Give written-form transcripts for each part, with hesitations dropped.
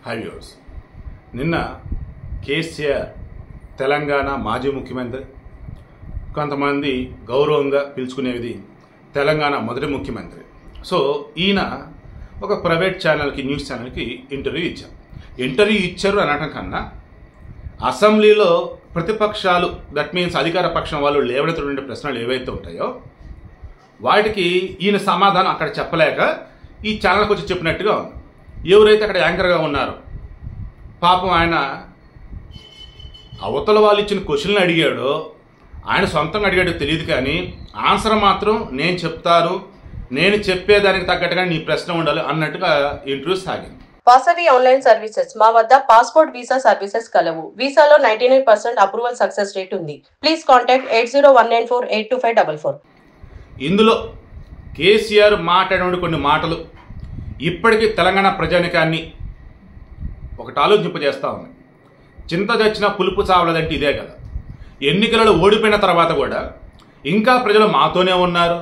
High viewers, నిన్న కేసీఆర్ తెలంగాణ మాజీ ముఖ్యమంత్రి, కొంతమంది గౌరవంగా పిలుచుకునేది తెలంగాణ మొదటి ముఖ్యమంత్రి. సో ఈయన ఒక ప్రైవేట్ ఛానల్కి, న్యూస్ ఛానల్కి ఇంటర్వ్యూ ఇచ్చారు అనటం కన్నా అసెంబ్లీలో ప్రతిపక్షాలు, దట్ మీన్స్ అధికార పక్షం వాళ్ళు లేవనెత్తున్న ప్రశ్నలు ఏవైతే ఉంటాయో వాటికి ఈయన సమాధానం అక్కడ చెప్పలేక ఈ ఛానల్కి వచ్చి చెప్పినట్టుగా ఉంది. ఎవరైతే అక్కడ యాంకర్గా ఉన్నారో పాపం ఆయన అవతల వాళ్ళు ఇచ్చిన క్వశ్చన్లు అడిగాడో, ఆయన సొంతంగా అడిగాడో తెలియదు, కానీ ఆన్సర్ మాత్రం నేను చెప్తాను, నేను చెప్పేదానికి తగ్గట్టుగా నీ ప్రశ్న ఉండాలి అన్నట్టుగా ఇంటర్వ్యూ సాగింది. Vasavi online services. మా వద్ద పాస్పోర్ట్ వీసా సర్వీసెస్ కలవు. వీసాలో 99% అప్రూవల్ సక్సెస్ రేట్ ఉంది. Please contact 8019482544. ఇందులో కేసీఆర్ మాట్లాడిన కొన్ని మాటలు ఇప్పటికీ తెలంగాణ ప్రజానికాన్ని ఒకటి ఆలోచింపజేస్తూ ఉంది. చింత చచ్చినా పులుపు చావలేదంటే ఇదే కదా. ఎన్నికలలో ఓడిపోయిన తర్వాత కూడా ఇంకా ప్రజలు మాతోనే ఉన్నారు.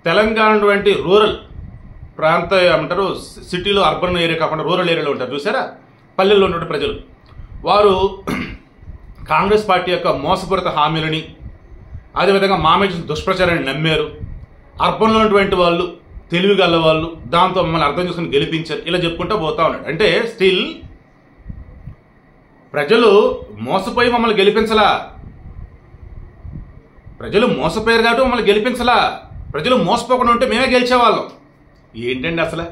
తెలంగాణ వంటి రూరల్ ప్రాంత ఏమంటారు, సిటీలో అర్బన్ ఏరియా కాకుండా రూరల్ ఏరియాలో ఉంటారు చూసారా, పల్లెల్లో ఉన్న ప్రజలు, వారు కాంగ్రెస్ పార్టీ యొక్క మోసపూరిత హామీలని, అదేవిధంగా మామయ్య దుష్ప్రచారాన్ని నమ్మారు. అర్బన్లో ఉన్నటువంటి వాళ్ళు తెలివిగల వాళ్ళు, దాంతో మమ్మల్ని అర్థం చేసుకుని గెలిపించారు, ఇలా చెప్పుకుంటూ పోతా ఉన్నాడు. అంటే స్టిల్ ప్రజలు మోసపోయి మమ్మల్ని గెలిపించలా, ప్రజలు మోసపోయారు కాబట్టి మమ్మల్ని గెలిపించలా, ప్రజలు మోసపోకుండా ఉంటే మేమే గెలిచేవాళ్ళం. ఏంటండి అసలు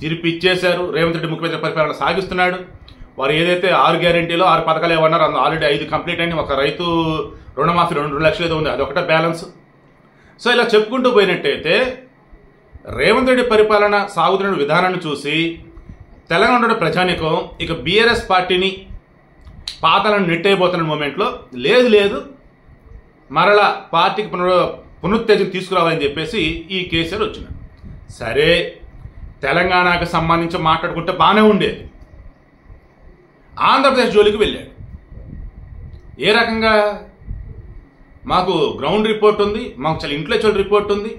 తిరిపిచ్చేశారు. రేవంత్ రెడ్డి ముఖ్యమంత్రి పరిపాలన సాగిస్తున్నాడు. వారు ఏదైతే 6 గ్యారెంటీలో 6 పథకాలు ఏమన్నారు, అందులో ఆల్రెడీ 5 కంప్లీట్ అయింది. ఒక రైతు రుణమాఫీ 2 లక్షలు ఏదో ఉంది, అదొకటే బ్యాలెన్స్. సో ఇలా చెప్పుకుంటూ పోయినట్టయితే రేవంత్ రెడ్డి పరిపాలన సాగుతున్న విధానాన్ని చూసి తెలంగాణ ప్రజానికం ఇక బీఆర్ఎస్ పార్టీని పాతాలను నెట్టయిపోతున్న మూమెంట్లో లేదు మరలా పార్టీకి పునరుత్తేజం తీసుకురావాలని చెప్పేసి ఈ కేసీఆర్ వచ్చినాడు. సరే, తెలంగాణకు సంబంధించి మాట్లాడుకుంటే బాగానే ఉండేది. ఆంధ్రప్రదేశ్ జోలికి వెళ్ళాడు. ఏ రకంగా? మాకు గ్రౌండ్ రిపోర్ట్ ఉంది, మాకు చాలా ఇంటలెక్చువల్ రిపోర్ట్ ఉంది,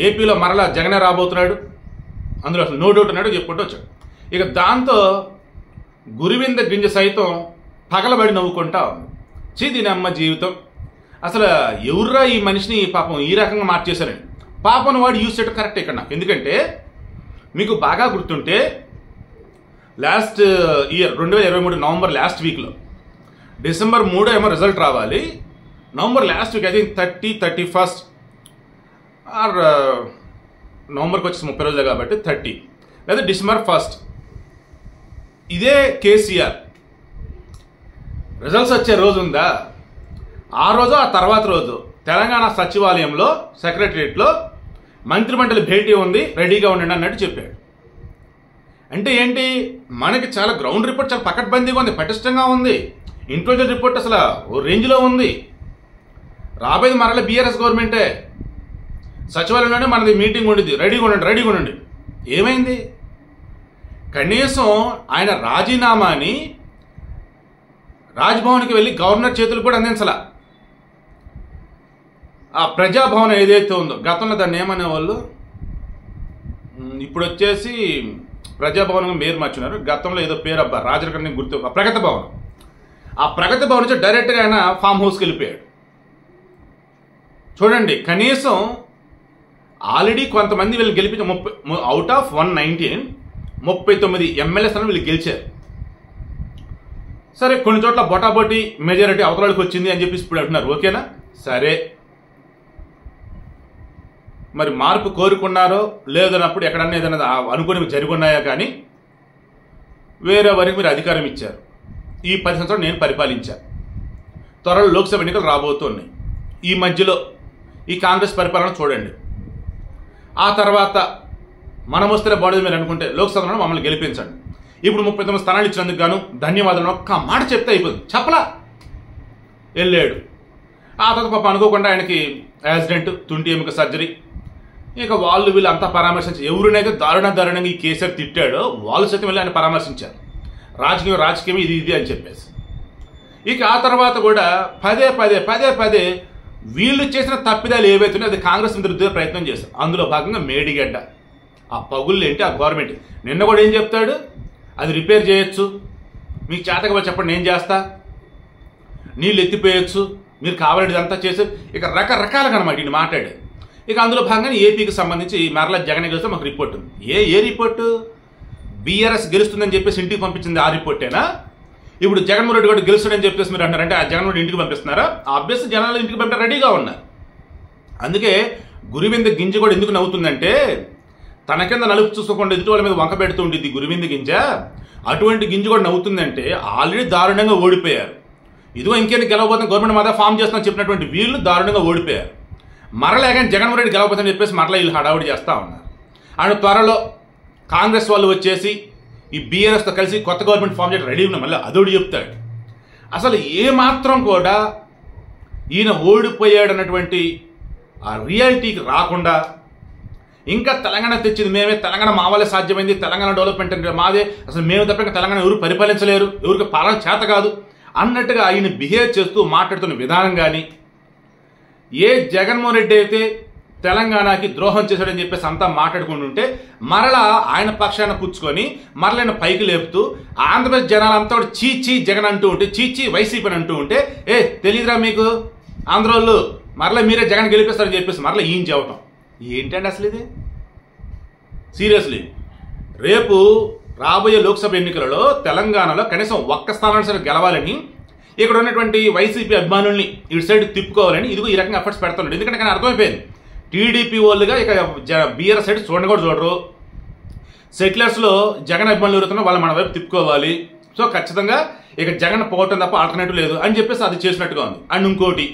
ఏపీలో మరలా జగనే రాబోతున్నాడు, అందులో అసలు నో డౌట్ అన్నాడు చెప్పుకుంటూ వచ్చాడు. ఇక దాంతో గురువింద గింజ సైతం పగలబడి నవ్వుకుంటా ఉంది. దీనమ్మ జీవితం, అసలు ఎవర్రా ఈ మనిషిని పాపం ఈ రకంగా మార్చేశారని. పాపం వాడు యూజ్ చేయడం కరెక్ట్ ఇక్కడ నాకు. ఎందుకంటే మీకు బాగా గుర్తుంటే లాస్ట్ ఇయర్ 2023 నవంబర్ లాస్ట్ వీక్లో, డిసెంబర్ 3 ఏమో రిజల్ట్ రావాలి, నవంబర్ లాస్ట్ వీక్ అయితే 31st ఆర్ నవంబర్కి వచ్చేసి 30 రోజులు కాబట్టి 30 లేదా డిసెంబర్ 1 ఇదే కేసీఆర్ రిజల్ట్స్ వచ్చే రోజు ఉందా, ఆ రోజు ఆ తర్వాత రోజు తెలంగాణ సచివాలయంలో సెక్రటరియట్లో మంత్రిమండలి భేటీ ఉంది, రెడీగా ఉండండి అన్నట్టు చెప్పాడు. అంటే ఏంటి, మనకి చాలా గ్రౌండ్ రిపోర్ట్ చాలా పకడ్బందీగా ఉంది, పటిష్టంగా ఉంది, ఇంటెలిజెన్స్ రిపోర్ట్ అసలు ఓ రేంజ్లో ఉంది. రాబోయేది మరలా బీఆర్ఎస్ గవర్నమెంటే, సచివాలయంలోనే మనది మీటింగ్ ఉండింది, రెడీగా ఉండండి. ఏమైంది? కనీసం ఆయన రాజీనామాని రాజ్భవన్కి వెళ్ళి గవర్నర్ చేతులు కూడా అందించలా. ఆ ప్రజాభవన్ ఏదైతే ఉందో, గతంలో దాన్ని ఏమనేవాళ్ళు, ఇప్పుడు వచ్చేసి ప్రజాభవన్ పేరు మార్చున్నారు, గతంలో ఏదో పేరు అబ్బా రాజరకర్ని గుర్తు, ప్రగతి భవన్. ఆ ప్రగతి భవన్ నుంచి డైరెక్ట్గా ఆయన ఫామ్ హౌస్కి వెళ్ళిపోయాడు. చూడండి, కనీసం ఆల్రెడీ కొంతమంది వీళ్ళు గెలిపించి అవుట్ ఆఫ్ 119 39 ఎమ్మెల్యే స్థానం వీళ్ళు గెలిచారు. సరే, కొన్ని చోట్ల బొటాబొటి మెజారిటీ అవతలకి వచ్చింది అని చెప్పేసి ఇప్పుడు అంటున్నారు. ఓకేనా? సరే, మరి మార్పు కోరుకున్నారో లేదన్నప్పుడు ఎక్కడన్నా ఏదైనా అనుకుని జరుగున్నాయా, కానీ వేరే వారికి మీరు అధికారం ఇచ్చారు. ఈ 10 సంవత్సరాలు నేను పరిపాలించాను, త్వరలో లోక్సభ ఎన్నికలు రాబోతున్నాయి. ఈ మధ్యలో ఈ కాంగ్రెస్ పరిపాలన చూడండి. ఆ తర్వాత మనం వస్తే బాడీ మీరు అనుకుంటే లోక్సభలో మమ్మల్ని గెలిపించండి. ఇప్పుడు 39 స్థానాలు ఇచ్చినందుకు గాను ధన్యవాదాలు ఒక్క మాట చెప్తే అయిపోతుంది. చెప్పలా, వెళ్ళాడు. ఆ తర్వాత పాప అనుకోకుండా ఆయనకి యాక్సిడెంట్, తుంటి ఎముక సర్జరీ. ఇక వాళ్ళు వీళ్ళు అంతా పరామర్శించారు. ఎవరినైతే దారుణంగా ఈ కేసీఆర్ తిట్టాడో వాళ్ళు సైతం వెళ్ళి ఆయన పరామర్శించారు. రాజకీయం ఇది అని చెప్పేసి. ఇక ఆ తర్వాత కూడా పదే వీళ్ళు చేసిన తప్పిదాలు ఏవైతున్నాయో అది కాంగ్రెస్ మీద రుద్దే ప్రయత్నం చేశారు. అందులో భాగంగా మేడిగడ్డ, ఆ పగుళ్ళు ఏంటి, ఆ గవర్నమెంట్ నిన్న కూడా ఏం చెప్తాడు, అది రిపేర్ చేయొచ్చు, మీకు చేతగా చెప్పండి నేను చేస్తా, నీళ్ళు ఎత్తిపోయొచ్చు, మీరు కావాలంటే ఇదంతా చేసి ఇక రకరకాలుగా అనమాట ఇది మాట్లాడే. ఇక అందులో భాగంగా ఏపీకి సంబంధించి మరలా జగన్ గెలిస్తే మాకు రిపోర్ట్ ఉంది. ఏ రిపోర్టు? బీఆర్ఎస్ గెలుస్తుందని చెప్పేసి ఇంటికి పంపించింది ఆ రిపోర్టేనా? ఇప్పుడు జగన్మోహన్ రెడ్డి కూడా గెలుస్తాడని చెప్పేసి మీరు అంటారంటే ఆ జగన్మోహన్ రెడ్డి ఇంటికి పంపిస్తున్నారా? ఆబ్వియస్ జనాలు ఇంటికి పంపే రెడీగా ఉన్నారు. అందుకే గురువింద గింజ కూడా ఎందుకు నవ్వుతుందంటే, తన కింద నలుపు చూసుకోకుండా ఎదుటి వాళ్ళ మీద వంక పెడుతూ ఉంటుంది గురువింద గింజ. అటువంటి గింజ కూడా నవ్వుతుందంటే ఆల్రెడీ దారుణంగా ఓడిపోయారు. ఇదిగో ఇంకేంటి గెలవబోతున్న గవర్నమెంట్ మాత్రం ఫామ్ చేస్తున్నా చెప్పినటువంటి వీళ్ళు దారుణంగా ఓడిపోయారు. మరలా కానీ జగన్మోహన్ రెడ్డి గెలవబోతుందని చెప్పేసి మరలా వీళ్ళు హడావుడి చేస్తూ ఉన్నారు. అండ్ త్వరలో కాంగ్రెస్ వాళ్ళు వచ్చేసి ఈ బీఆర్ఎస్తో కలిసి కొత్త గవర్నమెంట్ ఫామ్ చేయడం రెడీ ఉన్నా మళ్ళీ అదోడు చెప్తాడు. అసలు ఏమాత్రం కూడా ఈయన ఓడిపోయాడన్నటువంటి ఆ రియాలిటీకి రాకుండా ఇంకా తెలంగాణ తెచ్చింది మేమే, తెలంగాణ మా వల్లే సాధ్యమైంది, తెలంగాణ డెవలప్మెంట్ అంటే మాదే, అసలు మేము తప్ప ఇంకా తెలంగాణ ఎవరు పరిపాలించలేరు, ఎవరికి పాలన చేత కాదు అన్నట్టుగా ఆయన బిహేవ్ చేస్తూ మాట్లాడుతున్న విధానం కానీ, ఏ జగన్మోహన్ రెడ్డి అయితే తెలంగాణకి ద్రోహం చేశాడని చెప్పేసి అంతా మాట్లాడుకుంటుంటే మరలా ఆయన పక్షాన పుచ్చుకొని మరలైన పైకి లేపుతూ ఆంధ్రప్రదేశ్ జనాలంతా కూడా చీచీ జగన్ అంటూ ఉంటే, చీచీ వైసీపీ అని అంటూ ఉంటే, తెలీదురా మీకు ఆంధ్రోళ్ళు మరలా మీరే జగన్ గెలిపిస్తారని చెప్పేసి మరలా ఈయన చెప్పటం ఏంటండి అసలు ఇది? సీరియస్లీ రేపు రాబోయే లోక్సభ ఎన్నికలలో తెలంగాణలో కనీసం ఒక్క స్థానాన్ని సరే గెలవాలని ఇక్కడ ఉన్నటువంటి వైసీపీ అభిమానుల్ని ఇటు సైడ్ తిప్పుకోవాలని ఇదిగో ఈ రకంగా ఎఫర్ట్స్ పెడుతున్నాడు. ఎందుకంటే కానీ అర్థమైపోయింది టీడీపీ వాళ్ళుగా ఇక బీఆర్ఎస్ సైడ్ చూడండి కూడా చూడరు. సెటిలర్స్లో జగన్ అభిమానులు ఎవరుతున్నా వాళ్ళు మన వైపు తిప్పుకోవాలి. సో ఖచ్చితంగా ఇక జగన్ పోవటం తప్ప ఆల్టర్నేటివ్ లేదు అని చెప్పేసి అది చేసినట్టుగా ఉంది. అండ్ ఇంకోటి,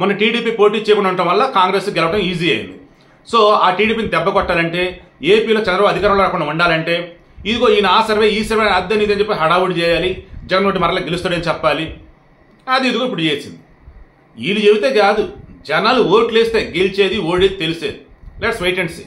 మొన్న టీడీపీ పోటీ చేయకుండా ఉండటం వల్ల కాంగ్రెస్ గెలవడం ఈజీ అయింది. సో ఆ టీడీపీని దెబ్బ కొట్టాలంటే, ఏపీలో చంద్రబాబు అధికారంలో రాకుండా ఉండాలంటే ఇదిగో ఈయన ఆ సర్వే ఈ సర్వే అద్దని ఇదని చెప్పి హడావుడి చేయాలి, జగన్ ఒకటి మరలా గెలుస్తాడని చెప్పాలి. అది ఇదిగో ఇప్పుడు చేసింది. వీళ్ళు చెబితే కాదు, జనాలు ఓట్లు వేస్తే గెలిచేది ఓడేది తెలిసేది. Let's wait and see.